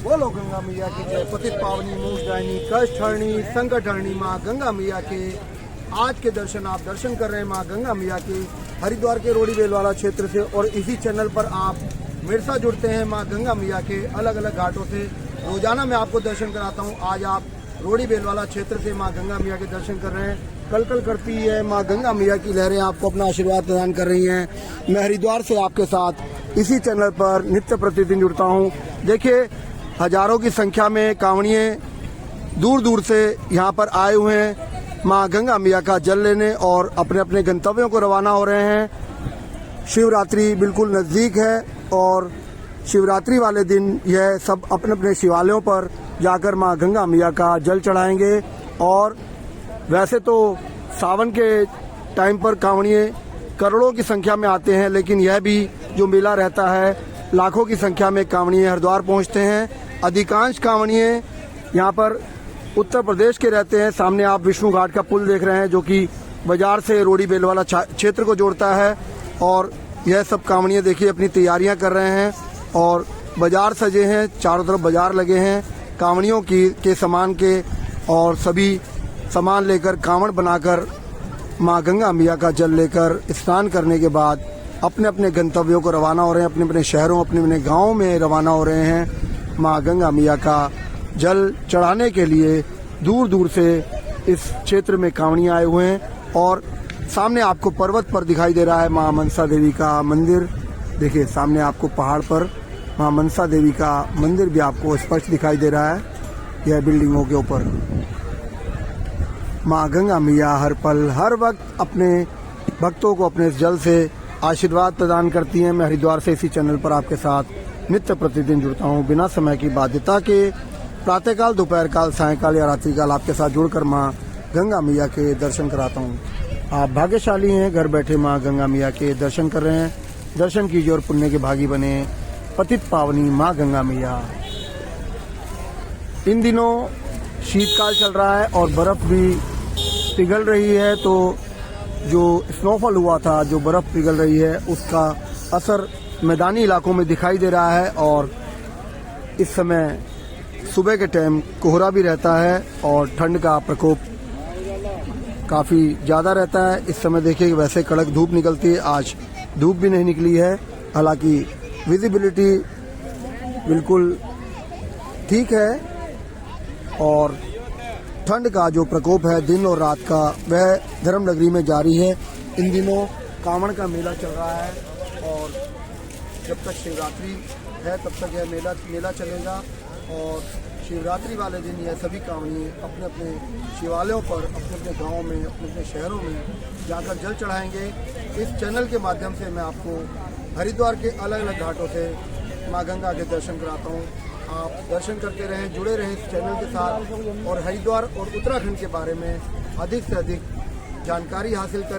बोलो गंगा मैया की जय। पतित पावनी मूस दायनी कष्ट हरणी संकट हरणी माँ गंगा मैया के आज के दर्शन आप दर्शन कर रहे हैं माँ गंगा मैया के हरिद्वार के रोड़ी बेलवाला क्षेत्र से। और इसी चैनल पर आप मेरे साथ जुड़ते हैं माँ गंगा मैया के अलग अलग घाटों से। रोजाना मैं आपको दर्शन कराता हूँ। आज आप रोड़ी बेलवाला क्षेत्र से माँ गंगा मैया के दर्शन कर रहे हैं। कल कल करती है माँ गंगा मैया की लहरें आपको अपना आशीर्वाद प्रदान कर रही हैं। मैं हरिद्वार से आपके साथ इसी चैनल पर नित्य प्रतिदिन जुड़ता हूँ। देखिए, हजारों की संख्या में कांवड़िए दूर दूर से यहाँ पर आए हुए हैं माँ गंगा मैया का जल लेने और अपने अपने गंतव्यों को रवाना हो रहे हैं। शिवरात्रि बिल्कुल नज़दीक है और शिवरात्रि वाले दिन यह सब अपने अपने शिवालयों पर जाकर माँ गंगा मैया का जल चढ़ाएंगे। और वैसे तो सावन के टाइम पर कांवड़िए करोड़ों की संख्या में आते हैं, लेकिन यह भी जो मेला रहता है लाखों की संख्या में कांवड़िए हरिद्वार पहुंचते हैं। अधिकांश कांवड़िए यहाँ पर उत्तर प्रदेश के रहते हैं। सामने आप विष्णु घाट का पुल देख रहे हैं जो कि बाजार से रोड़ी बेलवाला क्षेत्र को जोड़ता है। और यह सब कांवड़िए देखिए अपनी तैयारियां कर रहे हैं और बाजार सजे हैं, चारों तरफ बाजार लगे हैं कांवड़ियों के सामान के। और सभी सामान लेकर कांवड़ बनाकर माँ गंगा मैया का जल लेकर स्नान करने के बाद अपने अपने गंतव्यों को रवाना हो रहे हैं। अपने अपने शहरों अपने अपने गाँव में रवाना हो रहे हैं। माँ गंगा मैया का जल चढ़ाने के लिए दूर दूर से इस क्षेत्र में कांवड़िए आए हुए हैं। और सामने आपको पर्वत पर दिखाई दे रहा है माँ मनसा देवी का मंदिर। देखिए, सामने आपको पहाड़ पर माँ मनसा देवी का मंदिर भी आपको स्पष्ट दिखाई दे रहा है। यह बिल्डिंगों के ऊपर माँ गंगा मैया हर पल हर वक्त अपने भक्तों को अपने इस जल से आशीर्वाद प्रदान करती हैं। मैं हरिद्वार से इसी चैनल पर आपके साथ नित्य प्रतिदिन जुड़ता हूँ बिना समय की बाध्यता के। प्रातःकाल, दोपहर काल, सायंकाल या रात्रिकाल आपके साथ जुड़कर माँ गंगा मैया के दर्शन कराता हूँ। आप भाग्यशाली हैं, घर बैठे माँ गंगा मैया के दर्शन कर रहे हैं। दर्शन कीजिए और पुण्य के भागी बने। पतित पावनी माँ गंगा मैया। इन दिनों शीतकाल चल रहा है और बर्फ भी पिघल रही है, तो जो स्नोफॉल हुआ था, जो बर्फ पिघल रही है, उसका असर मैदानी इलाकों में दिखाई दे रहा है। और इस समय सुबह के टाइम कोहरा भी रहता है और ठंड का प्रकोप काफ़ी ज़्यादा रहता है। इस समय देखिए वैसे कड़क धूप निकलती है, आज धूप भी नहीं निकली है। हालांकि विजिबिलिटी बिल्कुल ठीक है और ठंड का जो प्रकोप है दिन और रात का वह धर्मनगरी में जारी है। इन दिनों कांवड़ का मेला चल रहा है और जब तक शिवरात्रि है तब तक यह मेला चलेगा। और शिवरात्रि वाले दिन यह सभी कांवड़िए अपने अपने शिवालयों पर अपने अपने गाँव में अपने अपने शहरों में जाकर जल चढ़ाएंगे। इस चैनल के माध्यम से मैं आपको हरिद्वार के अलग अलग घाटों से माँ गंगा के दर्शन कराता हूँ। आप दर्शन करते रहें, जुड़े रहें इस चैनल के साथ और हरिद्वार और उत्तराखंड के बारे में अधिक से अधिक जानकारी हासिल कर